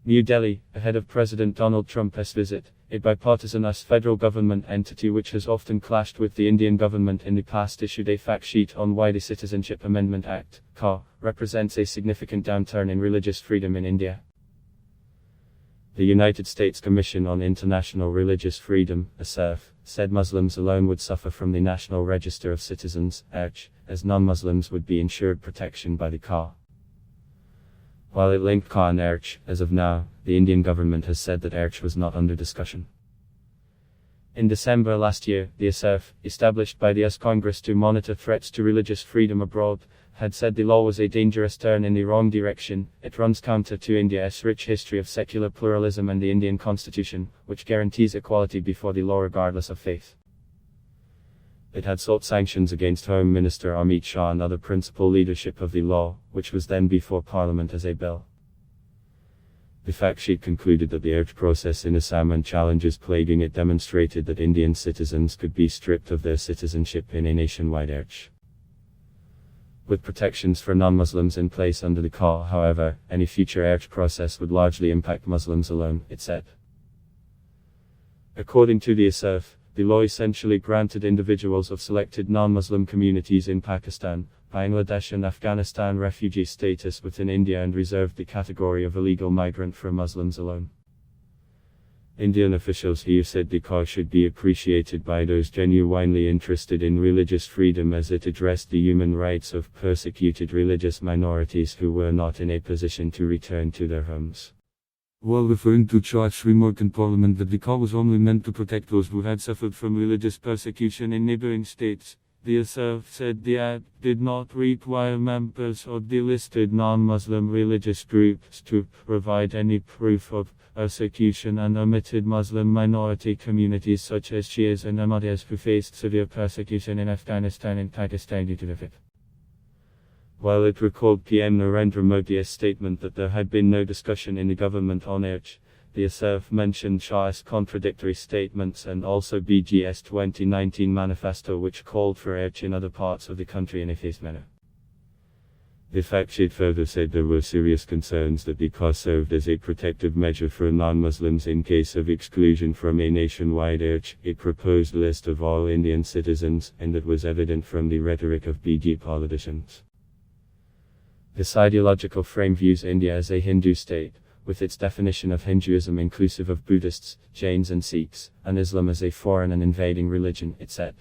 New Delhi, ahead of President Donald Trump's visit, a bipartisan US federal government entity which has often clashed with the Indian government in the past issued a fact sheet on why the Citizenship Amendment Act, CAA, represents a significant downturn in religious freedom in India. The United States Commission on International Religious Freedom, (USCIRF), said Muslims alone would suffer from the National Register of Citizens, as non-Muslims would be ensured protection by the CAA. While it linked CAA and ERCH, as of now, the Indian government has said that ERCH was not under discussion. In December last year, the USCIRF, established by the US Congress to monitor threats to religious freedom abroad, had said the law was a dangerous turn in the wrong direction. It runs counter to India's rich history of secular pluralism and the Indian Constitution, which guarantees equality before the law regardless of faith. It had sought sanctions against Home Minister Amit Shah and other principal leadership of the law, which was then before Parliament as a bill. The fact sheet concluded that the ERCH process in Assam and challenges plaguing it demonstrated that Indian citizens could be stripped of their citizenship in a nationwide ERCH. With protections for non-Muslims in place under the CAA, however, any future ERCH process would largely impact Muslims alone, it said. According to the USCIRF, the law essentially granted individuals of selected non-Muslim communities in Pakistan, Bangladesh and Afghanistan refugee status within India and reserved the category of illegal migrant for Muslims alone. Indian officials here said the CAA should be appreciated by those genuinely interested in religious freedom as it addressed the human rights of persecuted religious minorities who were not in a position to return to their homes. While referring to Shah's remark in Parliament that the CAA was only meant to protect those who had suffered from religious persecution in neighboring states, the USCIRF said the Act did not require members of the listed non-Muslim religious groups to provide any proof of persecution and omitted Muslim minority communities such as Shias and Ahmadiyas who faced severe persecution in Afghanistan and Pakistan due to the faith. While it recalled PM Narendra Modi's statement that there had been no discussion in the government on ERCH, the USCIRF mentioned Shah's contradictory statements and also BG's 2019 manifesto which called for ERCH in other parts of the country in a phased manner. The fact sheet further said there were serious concerns that the CAA served as a protective measure for non-Muslims in case of exclusion from a nationwide ERCH, a proposed list of all Indian citizens, and that was evident from the rhetoric of BG politicians. This ideological frame views India as a Hindu state, with its definition of Hinduism inclusive of Buddhists, Jains and Sikhs, and Islam as a foreign and invading religion, it said.